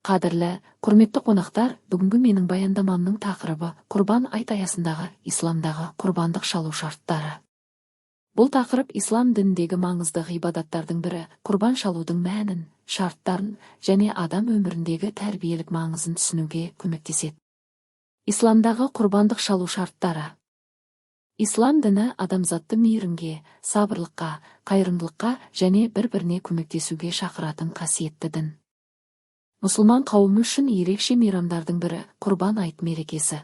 Қадірлі, құрметті қонақтар, бүгінгі менің баяндамамның тақырыбы Құрбан айт аясындағы исламдағы құрбандық шалу шарттары. Бұл тақырып ислам дініндегі маңызды ғибадаттардың бірі, құрбан шалудың мәнін, шарттарын және адам өміріндегі тәрбиелік маңызын түсінуге көмектеседі. Исламдағы құрбандық шалу шарттары. Ислам діні адамзатты мейірімге, сабырлыққа, қайырымдылыққа және бір-біріне көмектесуге шақыратын қасиетті дін. Мұсылман қауымы үшін ерекше мейрамдардың бірі Құрбан айт мерекесі.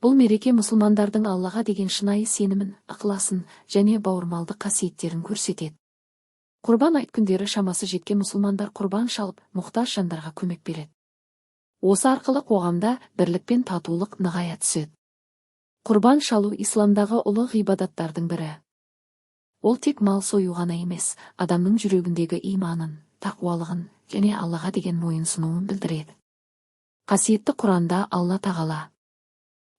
Бұл мереке мұсылмандардың Аллаға деген шынайы сенімін, ықыласын және бауырмалдық қасиеттерін көрсетеді. Құрбан айт күндері шамасы жеткен мұсылмандар құрбан шалып, мұқтаж жандарға көмек береді. Осы арқылы қоғамда бірлік пен татулық нығая түседі. Құрбан шалу исламдағы ұлы ғибадаттардың бірі. Ол тек мал сою ғана емес, адамның жүрегіндегі иманын, тақуалығын және Аллаға деген мойынсынуын білдіреді. Қасиетті Құранда Алла тағала: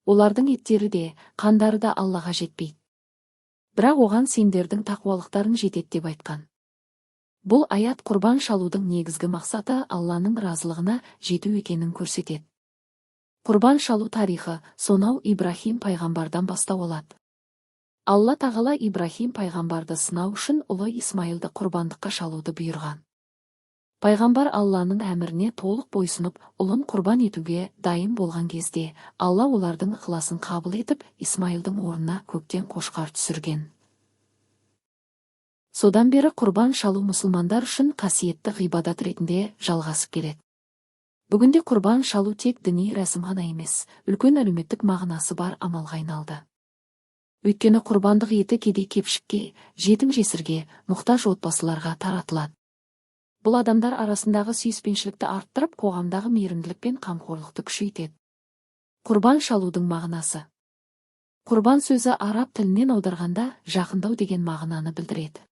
олардың еттері де, қандары да Аллаға жетпейді. Бірақ оған сендердің тақуалықтарың жетеді деп айтқан. Бұл аят құрбан шалудың негізгі мақсаты Алланың разылығына жету екенін көрсетеді. Құрбан шалу тарихы сонау Ибрахим пайғамбардан бастау алады. Алла тағала Ибрахим пайғамбарды сынау үшін ұлы Исмайылды құрбандыққа шалуды бұйырған. Пайғамбар Алланың әміріне толық бойсынып, ұлын құрбан етуге дайын болған кезде, Алла олардың ықыласын қабыл етіп, Исмайылдың орнына көктен қошқар түсірген. Содан бері құрбан шалу мұсылмандар үшін қасиетті ғибадат ретінде жалғасып келеді. Бүгінде құрбан шалу тек діни рәсім ғана емес, үлкен әлеуметтік мағынасы бар амалға айналды. Өйткені құрбандық еті кедей-кепшікке, жетім-жесірге, мұқтаж отбасыларға таратылады. Бұл адамдар арасындағы сүйіспеншілікті арттырып, қоғамдағы мейірімділік пен қамқорлықты күшейтеді. Құрбан шалудың мағынасы. Құрбан сөзі араб тілінен аударғанда жақындау деген мағынаны білдіреді.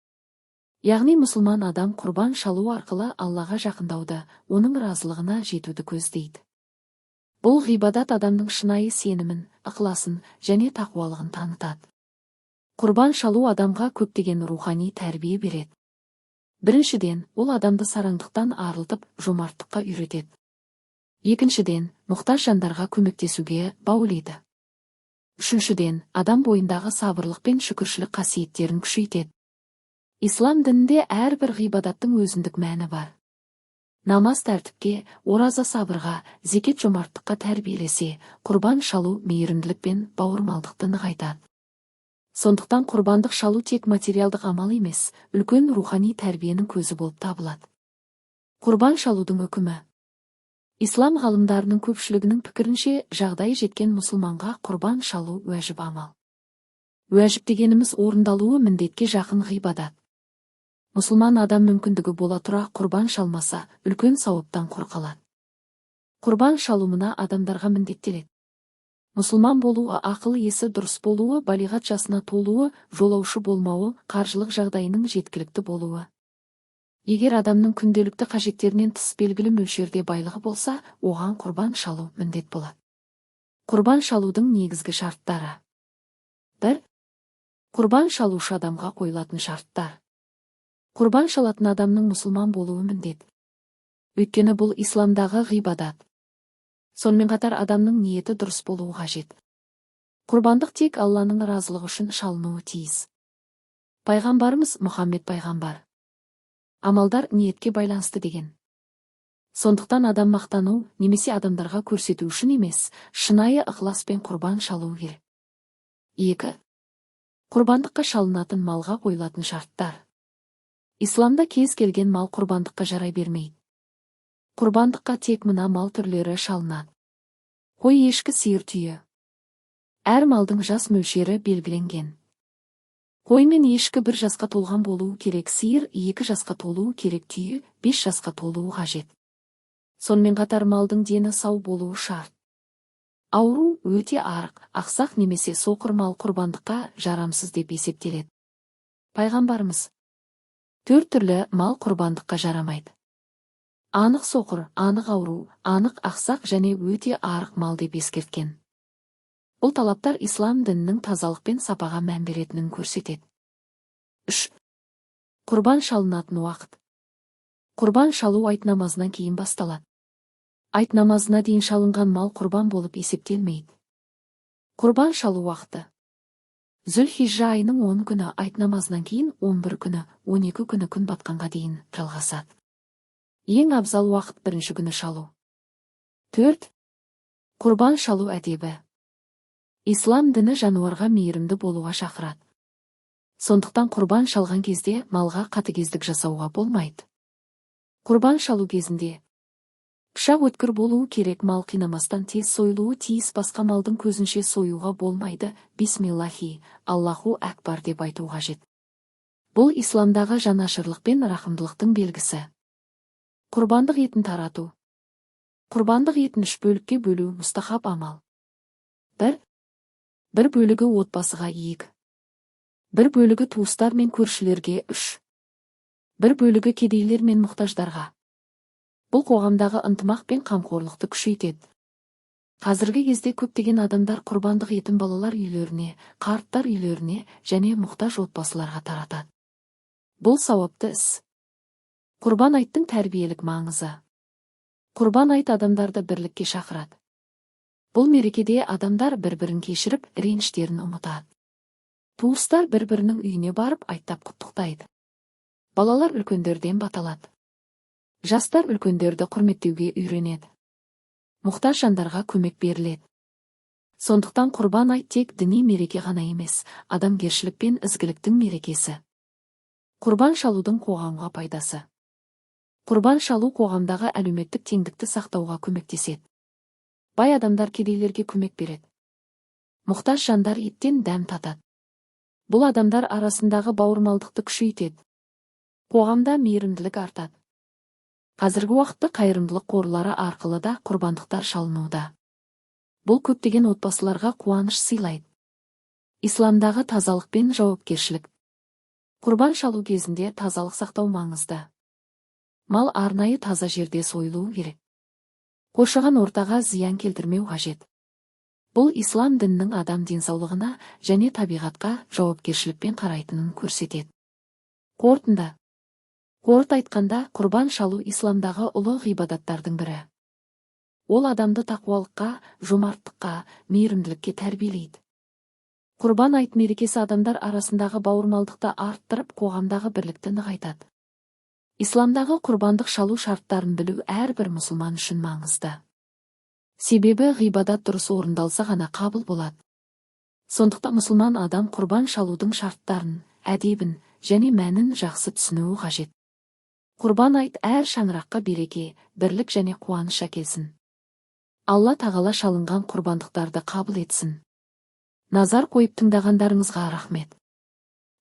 Яғни мұсылман адам құрбан шалу арқылы Аллаға жақындауды, оның разылығына жетуді көздейді. Бұл ғибадат адамның шынайы сенімін, ықыласын және тақуалығын танытады. Құрбан шалу адамға көптеген рухани тәрбие береді. Біріншіден, ол адамды сараңдықтан арылтып, жомарттыққа үйретеді. Екіншіден, мұқтаж жандарға көмектесуге баулиды. Үшіншіден, адам бойындағы сабырлық пен шүкіршілік қасиеттерін күшейтеді. Ислам дінінде әрбір ғибадаттың өзіндік мәні бар. Намаз тәртіпке, ораза сабырға, зекет жомарттыққа тәрбиелесе, құрбан шалу мейірімділік пен бауырмалдықты нығайтады. Сондықтан құрбандық шалу тек материалдық амал емес, үлкен рухани тәрбиенің көзі болып табылады. Құрбан шалудың үкімі. Ислам ғалымдарының көпшілігінің пікірінше, жағдайы жеткен мұсылманға құрбан шалу уәжіп амал. Уәжіп дегеніміз орындалуы міндетке жақын ғибадат. Мұсылман адам мүмкіндігі бола тұра құрбан шалмаса, үлкен сауаптан құр қалады. Құрбан шалуына адамдарға міндеттеледі. Мұсылман болуы, ақыл есі дұрыс болуы, балиғат жасына толуы, жолаушы болмауы, қаржылық жағдайының жеткілікті болуы. Егер адамның күнделікті қажеттерінен тыс белгілі мөлшерде байлығы болса, оған құрбан шалу міндет болады. Құрбан шалудың негізгі шарттары. 1. Құрбан шалушы адамға қойылатын шарттар. Құрбан шалатын адамның мұсылман болуы міндет. Өйткені бұл исламдағы ғибадат. Сонымен қатар адамның ниеті дұрыс болуы қажет. Құрбандық тек Алланың разылығы үшін шалынуы тиіс. Пайғамбарымыз Мұхаммед пайғамбар: амалдар ниетке байланысты деген. Сондықтан адам мақтану немесе адамдарға көрсету үшін емес, шынайы ықыласпен құрбан шалу керек. 2. Құрбандыққа шалынатын малға қойылатын шарттар. Исламда кез келген мал құрбандыққа жарай бермейді. Құрбандыққа тек мына мал түрлері шалынады. Қой, ешкі, сиыр, түйе. Әр малдың жас мөлшері белгіленген. Қой мен ешкі 1 жасқа толған болуы керек, сиыр 2 жасқа толуы керек, түйе 5 жасқа толуы қажет. Сонымен қатар малдың дені сау болуы шарт. Ауру, өте арық, ақсақ немесе соқыр мал құрбандыққа жарамсыз деп есептеледі. Пайғамбарымыз: 4 түрлі мал құрбандыққа жарамайды. Анық соқыр, анық ауру, анық ақсақ және өте арық мал деп ескерткен. Бұл талаптар ислам дінінің тазалық пен сапаға мән беретінін көрсетеді. 3. Құрбан шалынатын уақыт. Құрбан шалу айт намазынан кейін басталады. Айт намазына дейін шалынған мал құрбан болып есептелмейді. Құрбан шалу уақыты. Зүл-хижжа айының 10 күні айт намазынан кейін 11 күні, 12 күні күн батқанға дейін жалғасады. Ең абзал уақыт бірінші күні шалу. 4. Құрбан шалу әдебі. Ислам діні жануарға мейірімді болуға шақырады. Сондықтан құрбан шалған кезде малға қатыгездік жасауға болмайды. Құрбан шалу кезінде пышақ өткір болуы керек, мал қинамастан тез сойылуы тиіс, басқа малдың көзінше союға болмайды. Бисмиллахи, Аллаху әкбар деп айту қажет. Бұл исламдағы жанашырлық пен рахымдылықтың белгісі. Құрбандық етін тарату. Құрбандық етін 3 бөлікке бөлу мұстахаб амал. 1. Бір бөлігі отбасыға 2. Бір бөлігі туыстар мен көршілерге 3. Бір бөлігі кедейлер мен мұқтаждарға. Бұл қоғамдағы ынтымақ пен қамқорлықты күшейтеді. Қазіргі кезде көптеген адамдар құрбандық етін балалар үйлеріне, қарттар үйлеріне және мұқтаж отбасыларға таратады. Бұл сауапты іс. Құрбан айттың тәрбиелік маңызы. Құрбан айт адамдарды бірлікке шақырады. Бұл мерекеде адамдар бір-бірін кешіріп, реніштерін ұмытады. Туыстар бір-бірінің үйіне барып айттап құттықтайды. Балалар үлкендерден баталады. Жастар үлкендерді құрметтеуге үйренеді. Мұқтаж жандарға көмек беріледі. Сондықтан құрбан айт тек діни мереке ғана емес, адамгершілік пен ізгіліктің мерекесі. Құрбан шалудың қоғамға пайдасы. Құрбан шалу қоғамдағы әлеуметтік теңдікті сақтауға көмектеседі. Бай адамдар кедейлерге көмек береді. Мұқтаж жандар еттен дәм татады. Бұл адамдар арасындағы бауырмалдықты күшейтеді. Қоғамда мейірімділік артады. Қазіргі уақытта қайырымдылық қорлары арқылы да құрбандықтар шалынуда. Бұл көптеген отбасыларға қуаныш сыйлайды. Исламдағы тазалық пен жауапкершілік. Құрбан шалу кезінде тазалық сақтау маңызды. Мал арнайы таза жерде сойылуы керек. Қоршаған ортаға зиян келтірмеу қажет. Бұл ислам дінінің адам денсаулығына және табиғатқа жауапкершілікпен қарайтынын көрсетеді. Қорыта айтқанда, құрбан шалу исламдағы ұлы ғибадаттардың бірі. Ол адамды тақуалыққа, жомарттыққа, мейірімділікке тәрбиелейді. Құрбан айт мерекесі адамдар арасындағы бауырмалдықты арттырып, қоғамдағы бірлікті нығайтады. Исламдағы құрбандық шалу шарттарын білу әрбір мұсылман үшін маңызды. Себебі ғибадат дұрыс орындалса ғана қабыл болады. Сондықтан мұсылман адам құрбан шалудың шарттарын, әдебін және мәнін жақсы түсінуі қажет. Құрбан айт әр шаңыраққа береке, бірлік және қуаныш әкелсін. Алла тағала шалынған құрбандықтарды қабыл етсін. Назар қойып тыңдағандарыңызға рахмет.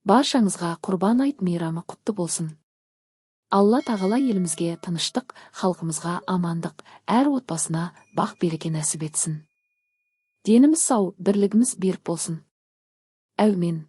Баршаңызға құрбан айт мейрамы құтты болсын. Алла тағала елімізге тыныштық, халқымызға амандық, әр отбасына бақ-береке нәсіп етсін. Деніміз сау, бірлігіміз берік болсын. Әумин.